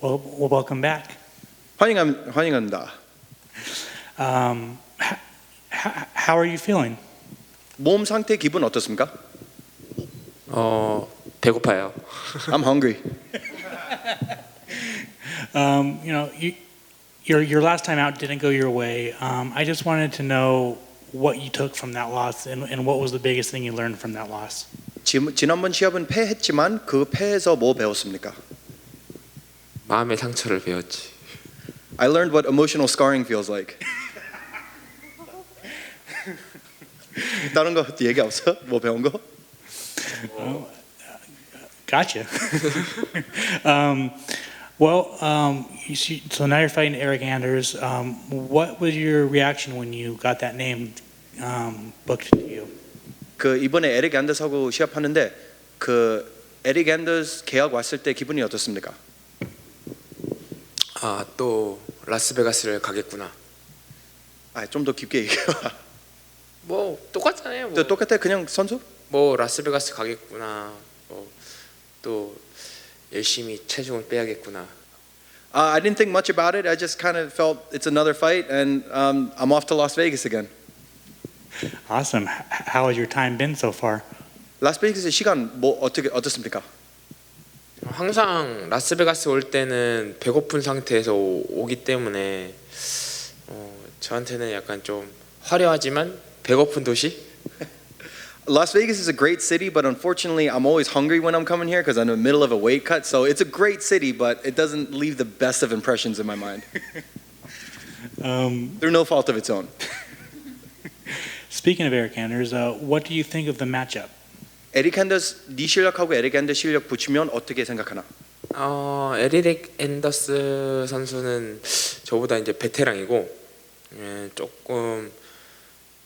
Well, welcome back. 환영합니다. How are you feeling? 몸 상태 기분 어떻습니까? 배고파요. I'm hungry. Your last time out didn't go your way. I just wanted to know what you took from that loss and what was the biggest thing you learned from that loss. 지난번 시합은 패했지만 그 패에서 뭐 배웠습니까? 마음의 상처를 배웠지. I learned what emotional scarring feels like. 다른 거 얘기 없어? 뭐 배운 거? Gotcha. So now you're fighting Eric Anders. What was your reaction when you got that name booked to you? 그 이번에 에릭 앤더스하고 시합하는데 그 에릭 앤더스 계약 왔을 때 기분이 어떻습니까? 또 라스베가스를 가겠구나. 좀 더 깊게 얘기해봐. 뭐 똑같잖아요. 뭐. 똑같아 그냥 선수? 뭐 라스베가스 가겠구나. 또 열심히 체중을 빼야겠구나. I didn't think much about it. I just kind of felt it's another fight, and I'm off to Las Vegas again. Awesome. How has your time been so far? 라스베이거스 시간 뭐 어떻습니까? 항상 라스베가스 올 때는 배고픈 상태에서 오기 때문에 저한테는 약간 좀 화려하지만 배고픈 도시? Las Vegas is a great city, but unfortunately, I'm always hungry when I'm coming here because I'm in the middle of a weight cut. So it's a great city, but it doesn't leave the best of impressions in my mind. Through no fault of its own. Speaking of Eric Anders, what do you think of the matchup? 에릭 앤더스 네 실력하고 에릭 앤더스 실력 붙이면 어떻게 생각하나? 에릭 앤더스 선수는 저보다 이제 베테랑이고 조금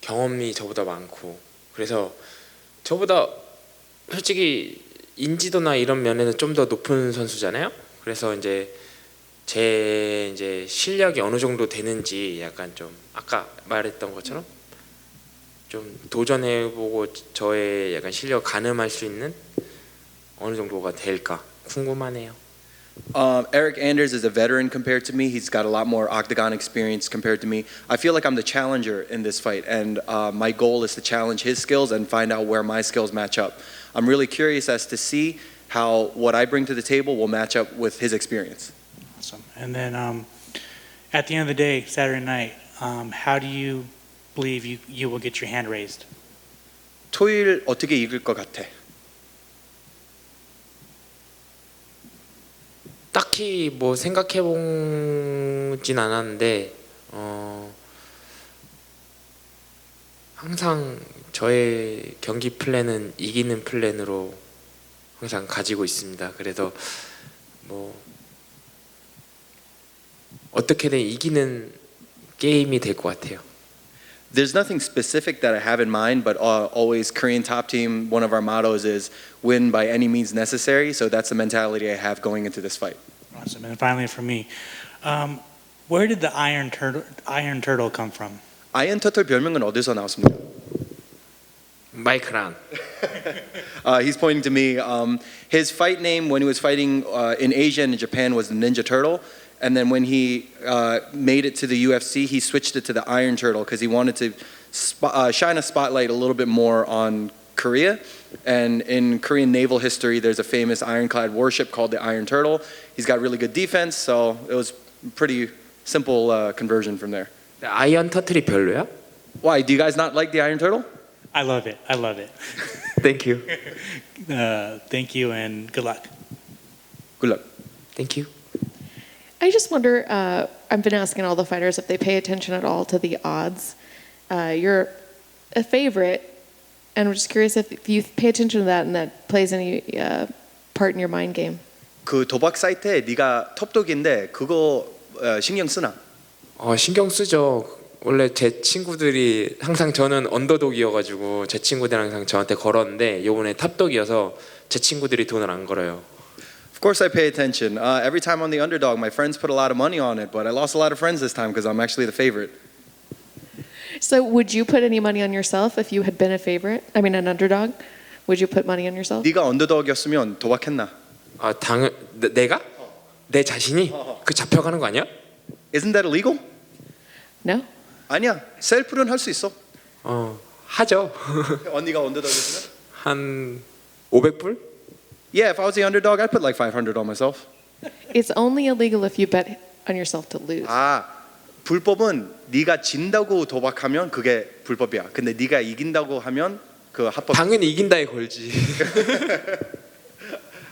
경험이 저보다 많고 그래서 저보다 솔직히 인지도나 이런 면에는 좀 더 높은 선수잖아요. 그래서 제 실력이 어느 정도 되는지 약간 좀 아까 말했던 것처럼 좀 도전해보고 저의 약간 실력 가늠할 수 있는 어느 정도가 될까 궁금하네요. Eric Anders is a veteran compared to me. He's got a lot more octagon experience compared to me. I feel like I'm the challenger in this fight, and my goal is to challenge his skills and find out where my skills match up. I'm really curious as to see how what I bring to the table will match up with his experience. Awesome. And then at the end of the day, Saturday night, how do you believe you will get your hand raised? 토요일 어떻게 이길 것 같아? 딱히 뭐 생각해보진 않았는데 항상 저의 경기 플랜은 이기는 플랜으로 항상 가지고 있습니다. 그래서 뭐 어떻게든 이기는 게임이 될 것 같아요. There's nothing specific that I have in mind, but always Korean top team, one of our mottos is win by any means necessary. So that's the mentality I have going into this fight. Awesome. And finally for me, where did the Iron Turtle come from? 아이언 터틀 별명은 어디서 나왔습니까? 마이크란. He's pointing to me. His fight name when he was fighting in Asia and in Japan was the Ninja Turtle. And then when he made it to the UFC, he switched it to the Iron Turtle because he wanted to shine a spotlight a little bit more on Korea. And in Korean naval history, there's a famous ironclad warship called the Iron Turtle. He's got really good defense, so it was pretty simple conversion from there. 아이언 터틀이 별로야? Why? Do you guys not like the Iron Turtle? I love it. I love it. Thank you. Thank you and good luck. Good luck. Thank you. I just wonder, I've been asking all the fighters if they pay attention at all to the odds. You're a favorite, and I'm just curious if you pay attention to that and that plays any part in your mind game. 그 도박 사이트에 네가 톱독인데 그거 신경 쓰나? 신경 쓰죠. 원래 제 친구들이 항상 저는 언더독이어가지고 제 친구들이 항상 저한테 걸었는데 요번에 탑독이어서 제 친구들이 돈을 안 걸어요. Of course I pay attention. Every time on the Underdog, my friends put a lot of money on it, but I lost a lot of friends this time because I'm actually the favorite. So would you put any money on yourself if you had been a favorite? I mean, an underdog? Would you put money on yourself? 네가 언더독이었으면 도박했나? 내가? 내 자신이 그 잡혀가는 거 아니야? Isn't that illegal? No? 아니야. 셀프는 할 수 있어. 하죠. 언니가 언더독이었으면? 한 500불? Yeah, if I was the underdog, I'd put like 500 on myself. It's only illegal if you bet on yourself to lose. 아, 불법은 네가 진다고 도박하면 그게 불법이야. 근데 네가 이긴다고 하면 그 합법. 당연히 이긴다에 걸지.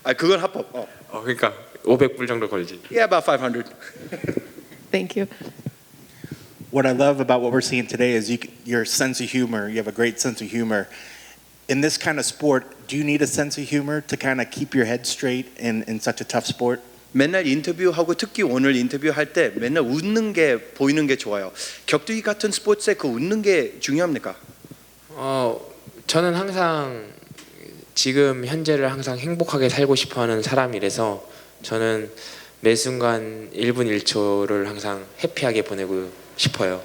아, 그건 합법. 그러니까 500불 정도 걸지. Yeah, about 500. Thank you. What I love about what we're seeing today is your sense of humor. You have a great sense of humor. In this kind of sport, do you need a sense of humor to kind of keep your head straight in such a tough sport? 맨날 인터뷰하고 특히 오늘 인터뷰할 때 맨날 웃는 게 보이는 게 좋아요. 격투기 같은 스포츠에 그 웃는 게 중요합니까? 저는 항상 지금 현재를 항상 행복하게 살고 싶어하는 사람이라서 저는 매 순간 1분 1초를 항상 해피하게 보내고 싶어요.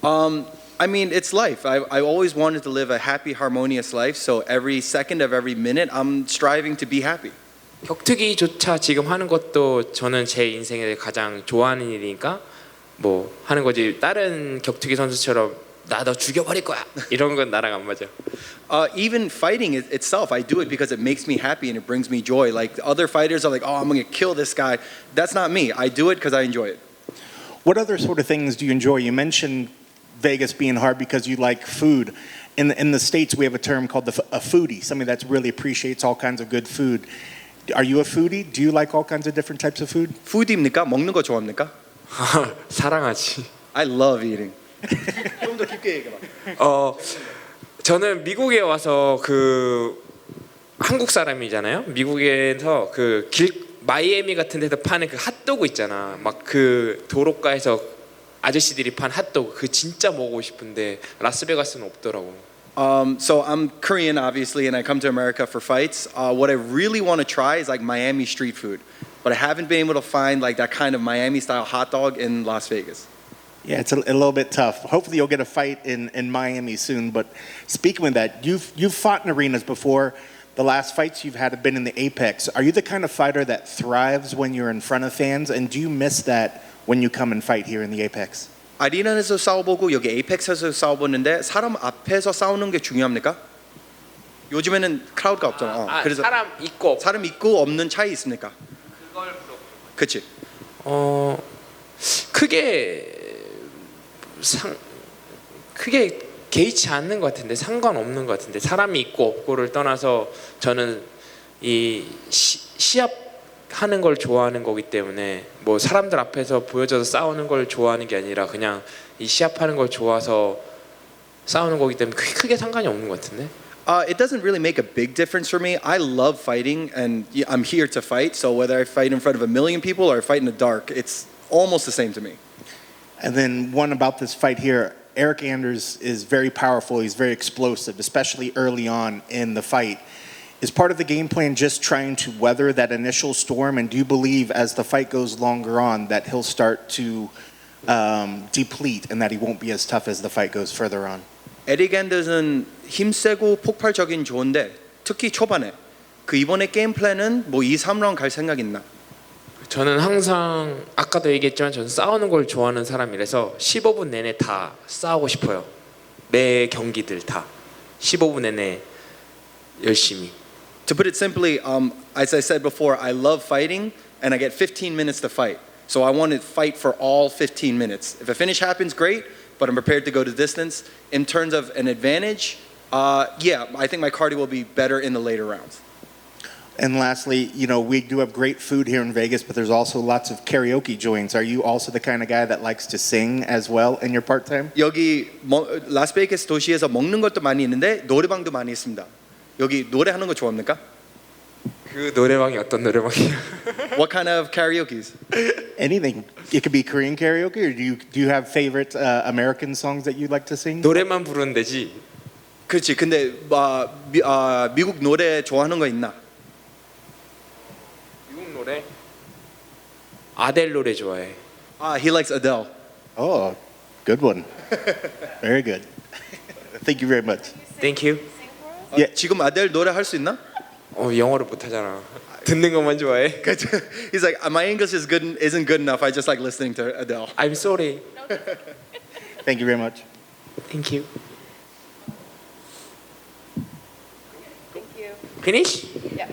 I mean, it's life. I always wanted to live a happy, harmonious life. So every second of every minute, I'm striving to be happy. 격투기조차 지금 하는 것도 저는 제 인생에 가장 좋아하는 일이니까 뭐 하는 거지. 다른 격투기 선수처럼 나 너 죽여버릴 거야 이런 건 나랑 안 맞아. Even fighting itself, I do it because it makes me happy and it brings me joy. Like other fighters are like, oh, I'm gonna kill this guy. That's not me. I do it because I enjoy it. What other sort of things do you enjoy? You mentioned Vegas being hard because you like food. In the States, we have a term called a foodie, somebody that really appreciates all kinds of good food. Are you a foodie? Do you like all kinds of different types of food? 푸디입니까? 먹는 거 좋아합니까? 사랑하지. I love eating. 좀 더 깊게 얘기해봐. 저는 미국에 와서 그 한국 사람이잖아요. 미국에서 그 마이애미 같은 데서 파는 그 핫도그 있잖아. 막 그 도로가에서 아저씨들이 판 핫도그 그 진짜 먹고 싶은데 라스베가스는 없더라고. So I'm Korean, obviously, and I come to America for fights. What I really want to try is like Miami street food, but I haven't been able to find like that kind of Miami-style hot dog in Las Vegas. Yeah, it's a little bit tough. Hopefully, you'll get a fight in Miami soon. But speaking of that, you've fought in arenas before. The last fights you've had have been in the Apex. Are you the kind of fighter that thrives when you're in front of fans? And do you miss that when you come and fight here in the Apex? 아리나에서 싸워보고 여기 에이펙스에서 싸워보는데 사람 앞에서 싸우는 게 중요합니까? 요즘에는 크라우드가 없잖아. 그래서 사람 있고 사람 있고 없는 차이 있습니까? 그걸 그치? 크게 개의치 않는 것 같은데 상관없는 것 같은데 사람이 있고 없고를 떠나서 저는 이 시합 하는 걸 좋아하는 거기 때문에 뭐 사람들 앞에서 보여줘서 싸우는 걸 좋아하는 게 아니라 그냥 이 시합하는 걸 좋아서 싸우는 거기 때문에 크게 상관이 없는 것 같은데. It doesn't really make a big difference for me. I love fighting, and I'm here to fight. So whether I fight in front of 1 million people or I fight in the dark, it's almost the same to me. And then one about this fight here, Eric Anders is very powerful. He's very explosive, especially early on in the fight. Is part of the game plan just trying to weather that initial storm? And do you believe as the fight goes longer on that he'll start to deplete and that he won't be as tough as the fight goes further on? 에릭 앤더슨 힘세고 폭발적인 좋은데 특히 초반에 그 이번에 게임 플랜은 뭐 2, 3라운드 갈 생각 있나? 저는 항상 아까도 얘기했지만 저는 싸우는 걸 좋아하는 사람이라서 15분 내내 다 싸우고 싶어요. 매 경기들 다 15분 내내 열심히. To put it simply, as I said before, I love fighting and I get 15 minutes to fight. So I want to fight for all 15 minutes. If a finish happens, great, but I'm prepared to go the distance. In terms of an advantage, yeah, I think my cardio will be better in the later rounds. And lastly, you know, we do have great food here in Vegas, but there's also lots of karaoke joints. Are you also the kind of guy that likes to sing as well in your part-time? 여기 라스베이거스 도시에서 먹는 것도 많이 있는데 노래방도 많이 있습니다. 여기 노래하는 거 좋아합니까? 그 노래방이 어떤 노래방이에요? What kind of karaoke's? Anything. It could be Korean karaoke, or do you have favorite American songs that you like to sing? 노래만 부르는 데지. 그렇지. 근데 미국 노래 좋아하는 거 있나? 미국 노래? 아델 노래 좋아해. He likes Adele. Oh, good one. Very good. Thank you very much. Thank you. Yeah. 지금 아델 노래 할 수 있나? 영어를 못하잖아. 듣는 것만 좋아해. He's like, my English isn't good enough. I just like listening to Adele. I'm sorry. Thank you very much. Thank you. Thank you. Finish? Yeah.